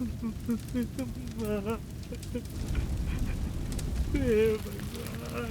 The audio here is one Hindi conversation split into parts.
हे भगवान।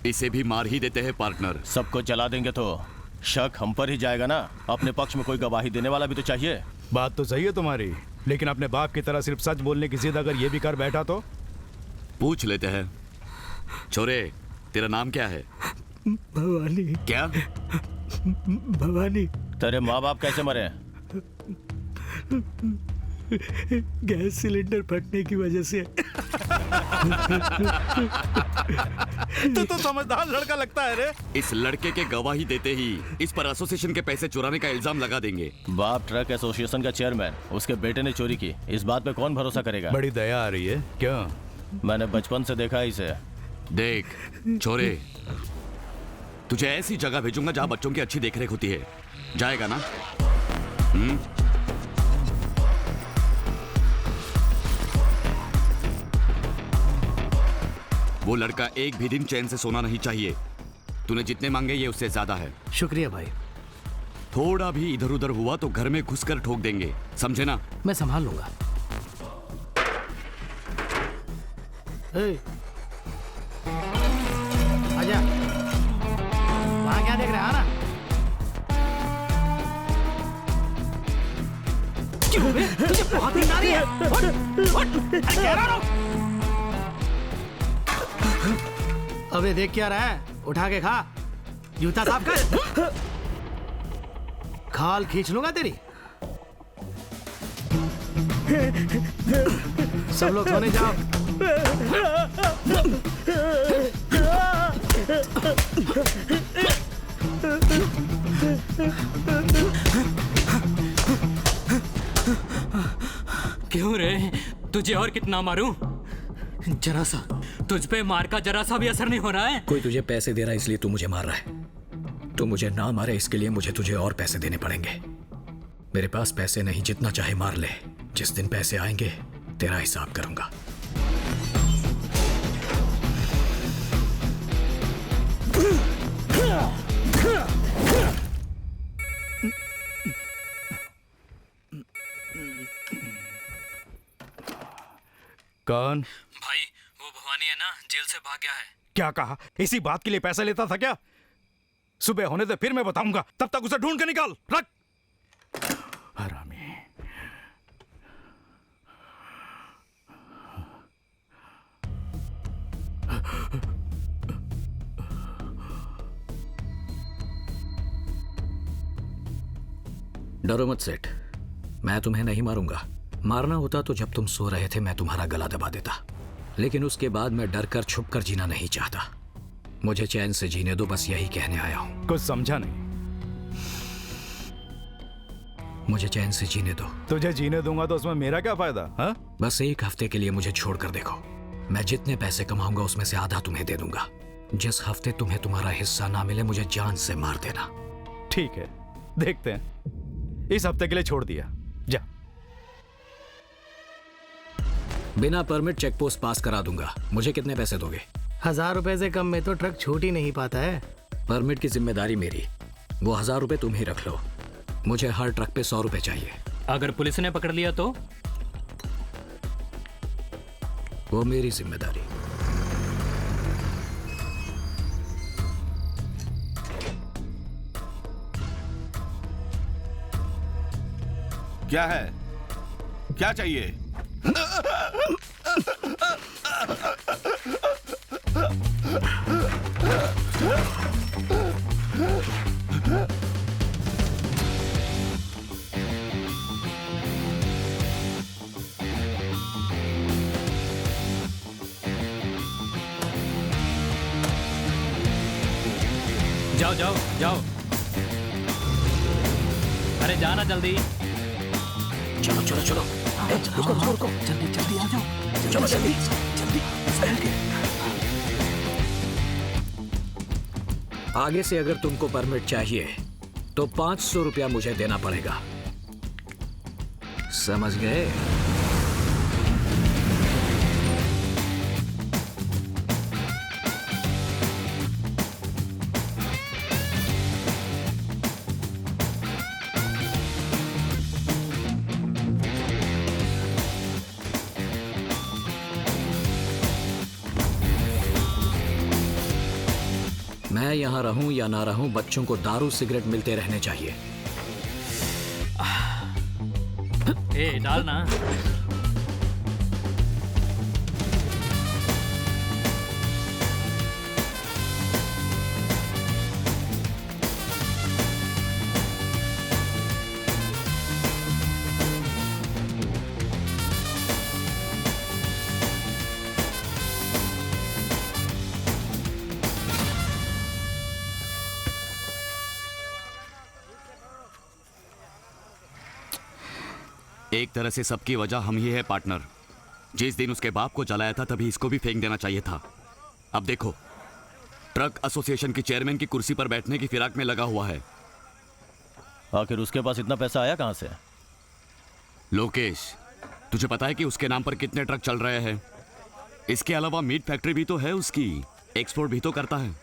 इसे भी मार ही देते हैं पार्टनर। सबको जला देंगे तो शक हम पर ही जाएगा ना। अपने पक्ष में कोई गवाही देने वाला भी तो चाहिए। बात तो सही है तुम्हारी, लेकिन अपने बाप की तरह सिर्फ सच बोलने की जिद अगर ये भी कर बैठा तो? पूछ लेते हैं। छोरे, तेरा नाम क्या है? भवानी। क्या? भवानी। तेरे माँ बाप कैसे मरे? गैस सिलेंडर फटने की वजह से। तो समझदार लड़का लगता है रे। इस लड़के के गवाही देते ही इस पर एसोसिएशन के पैसे चुराने का इल्जाम लगा देंगे। बाप ट्रक एसोसिएशन का चेयरमैन, उसके बेटे ने चोरी की, इस बात पे कौन भरोसा करेगा? बड़ी दया आ रही है। क्यों? मैंने बचपन से देखा है इसे। देख छोरे, तुझे ऐसी जगह भेजूंगा जहां बच्चों की अच्छी देखरेख होती है। जाएगा ना? वो लड़का एक भी दिन चैन से सोना नहीं चाहिए। तूने जितने मांगे ये उससे ज्यादा है। शुक्रिया भाई। थोड़ा भी इधर उधर हुआ तो घर में घुसकर ठोक देंगे, समझे ना? मैं संभाल लूंगा। आजा। वहां क्या देख रहे हैं? क्यों बे? तुझे बहुत नींद आ रही है। उठ, अरे कह रहा हूं। अबे देख क्या रहा है? उठा के खा। जूता साफ कर। खाल खींच लूंगा तेरी। सब लोग सोने जाओ। क्यों रे? तुझे और कितना मारूं? जरा सा तुझ पे मार का जरा सा भी असर नहीं हो रहा है? कोई तुझे पैसे दे रहा है इसलिए तू मुझे मार रहा है। तू मुझे ना मारे इसके लिए मुझे तुझे और पैसे देने पड़ेंगे। मेरे पास पैसे नहीं, जितना चाहे मार ले। जिस दिन पैसे आएंगे तेरा हिसाब करूंगा। कौन? भाई वो भवानी है ना, जेल से भाग गया है। क्या कहा? इसी बात के लिए पैसा लेता था क्या? सुबह होने दे फिर मैं बताऊंगा, तब तक उसे ढूंढ के निकाल। रख। हरामी। डरो मत सेठ, मैं तुम्हें नहीं मारूंगा। मारना होता तो जब तुम सो रहे थे मैं तुम्हारा गला दबा देता, लेकिन उसके बाद मैं डर कर छुप कर जीना नहीं चाहता। मुझे चैन से जीने दो, बस यही कहने आया हूं। कुछ समझा नहीं। मुझे चैन से जीने दो। तुझे जीने दूंगा तो उसमें मेरा क्या फायदा? हाँ? बस एक हफ्ते के लिए मुझे छोड़कर देखो। मैं जितने पैसे कमाऊंगा उसमें से आधा तुम्हें दे दूंगा। जिस हफ्ते तुम्हें तुम्हारा हिस्सा ना मिले मुझे जान से मार देना। ठीक है, देखते हैं। इस हफ्ते के लिए छोड़ दिया, जा। बिना परमिट चेक पोस्ट पास करा दूंगा। मुझे कितने पैसे दोगे? 1000 रुपए से कम में तो ट्रक छूट ही नहीं पाता है। परमिट की जिम्मेदारी मेरी। वो 1000 रुपए तुम ही रख लो। मुझे हर ट्रक पे 100 रुपए चाहिए। अगर पुलिस ने पकड़ लिया तो? वो मेरी जिम्मेदारी। क्या है? क्या चाहिए? जाओ जाओ जाओ। अरे जाना जल्दी। चलो चलो चलो। रुको रुको रुको। जल्दी जल्दी आ जाओ। चलो जल्दी जल्दी। आगे से अगर तुमको परमिट चाहिए तो 500 रुपया मुझे देना पड़ेगा। समझ गए? मैं यहाँ रहूं या ना रहूं, बच्चों को दारू सिगरेट मिलते रहने चाहिए। ए डालना। एक तरह से सबकी वजह हम ही है पार्टनर। जिस दिन उसके बाप को जलाया था तभी इसको भी फेंक देना चाहिए था। अब देखो, ट्रक एसोसिएशन की चेयरमैन की कुर्सी पर बैठने की फिराक में लगा हुआ है। आखिर उसके पास इतना पैसा आया कहां से? लोकेश, तुझे पता है कि उसके नाम पर कितने ट्रक चल रहे हैं? इसके अलावा मीट फैक्ट्री भी तो है उसकी, एक्सपोर्ट भी तो करता है।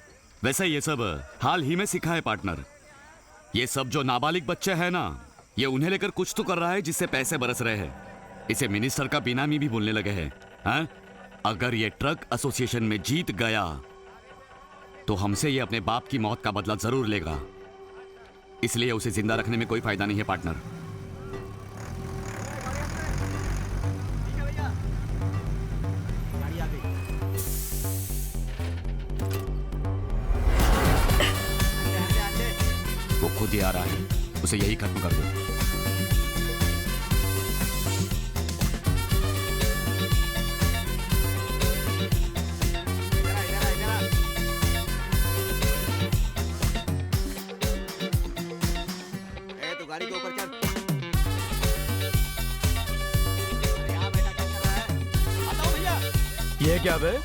वैसे ये सब हाल ही में सीखा है पार्टनर। ये सब जो नाबालिग बच्चे हैं ना, ये उन्हें लेकर कुछ तो कर रहा है जिससे पैसे बरस रहे हैं। इसे मिनिस्टर का बेनामी भी बोलने लगे हैं। हाँ? अगर ये ट्रक एसोसिएशन में जीत गया तो हमसे ये अपने बाप की मौत का बदला जरूर लेगा। इसलिए उसे जिंदा रखने में कोई फायदा नहीं है पार्टनर। वो खुद ही आ रहा है, उसे यही खत्म कर दो। तू गाड़ी के ऊपर चढ़। ये क्या बे?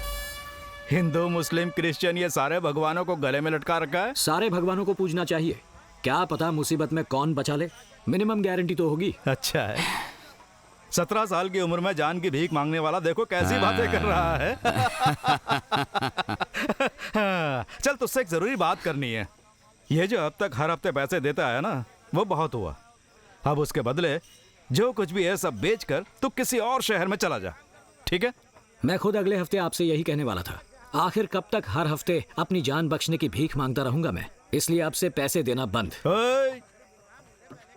हिंदू, मुस्लिम, क्रिश्चियन ये सारे भगवानों को गले में लटका रखा है। सारे भगवानों को पूजना चाहिए, क्या पता मुसीबत में कौन बचा ले। मिनिमम गारंटी तो होगी। अच्छा है। 17 साल की उम्र में जान की भीख मांगने वाला देखो कैसी बातें कर रहा है। चल, तुझसे एक जरूरी बात करनी है। ये जो अब तक हर हफ्ते पैसे देता है ना, वो बहुत हुआ। अब उसके बदले जो कुछ भी है सब बेचकर तू किसी और शहर में चला जा, ठीक है? मैं खुद अगले हफ्ते आपसे यही कहने वाला था। आखिर कब तक हर हफ्ते अपनी जान बख्शने की भीख मांगता रहूंगा मैं? इसलिए आपसे पैसे देना बंद। ओए,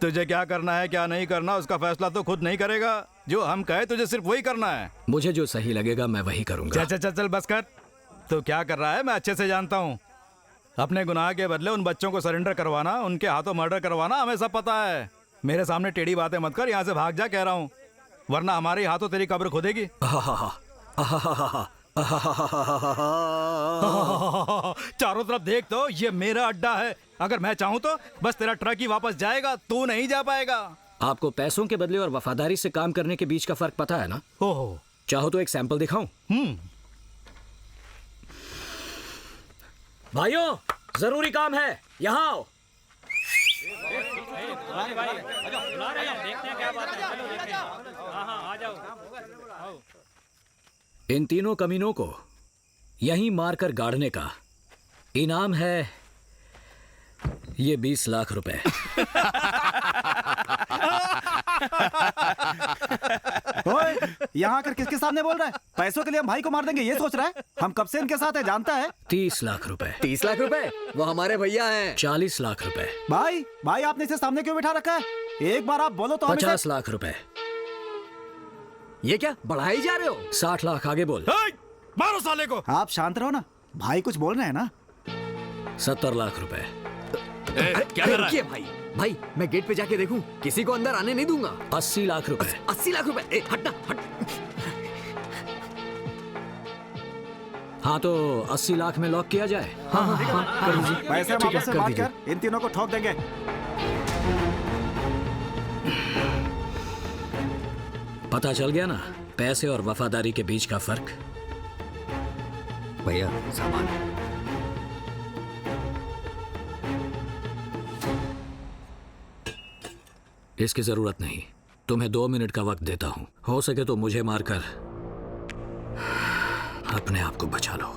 तुझे क्या करना है क्या नहीं करना उसका फैसला तो खुद नहीं करेगा। जो हम कहे तुझे सिर्फ वही करना है। मुझे जो सही लगेगा मैं वही करूंगा। चल चल चल बस कर। तो क्या कर रहा है मैं अच्छे से जानता हूँ। अपने गुनाह के बदले उन बच्चों को सरेंडर करवाना, उनके हाथों मर्डर करवाना हमें सब पता है। मेरे सामने टेढ़ी बातें मत कर, यहाँ से भाग जा कह रहा हूँ, वरना हमारे हाथों तेरी कब्र खुदेगी। चारों तरफ देख, तो ये मेरा अड्डा है। अगर मैं चाहूँ तो बस तेरा ट्रक ही वापस जाएगा, तू नहीं जा पाएगा। आपको पैसों के बदले और वफादारी से काम करने के बीच का फर्क पता है ना? ओहो, चाहो तो एक सैंपल दिखाऊं? भाइयों, जरूरी काम है, यहाँ आओ। इन तीनों कमीनों को यहीं मारकर गाड़ने का इनाम है ये 20 लाख रुपए। ओए, यहाँ आकर किसके सामने बोल रहा है? पैसों के लिए हम भाई को मार देंगे ये सोच रहा है? हम कब से इनके साथ है जानता है? 30 लाख रुपए। 30 लाख रुपए? वो हमारे भैया हैं। 40 लाख रुपए। भाई भाई आपने इसे सामने क्यों बिठा रखा है? एक बार आप बोलो तो हम 50 लाख रुपए। ये क्या बढ़ाई जा रहे हो? 60 लाख, आगे बोल। मारो साले को। आप शांत रहो ना, भाई कुछ बोल रहे हैं ना। 70 लाख रुपए। क्या कर रहा है? रुकिए भाई, भाई मैं गेट पे जाके देखूं, किसी को अंदर आने नहीं दूंगा। 80 लाख रुपए। 80 लाख रुपए? हटना हट। हाँ तो 80 लाख में लॉक किया जाए। हाँ, कर दीजिए। पैसे हम ठीक है, आपस में कर बात दीजिए। कर इन तीनों को ठोक देंगे। पता चल गया ना पैसे और वफादारी के बीच का फर्क। भैया सामान। इसकी जरूरत नहीं, तुम्हें 2 मिनट का वक्त देता हूं। हो सके तो मुझे मारकर अपने आप को बचा लो।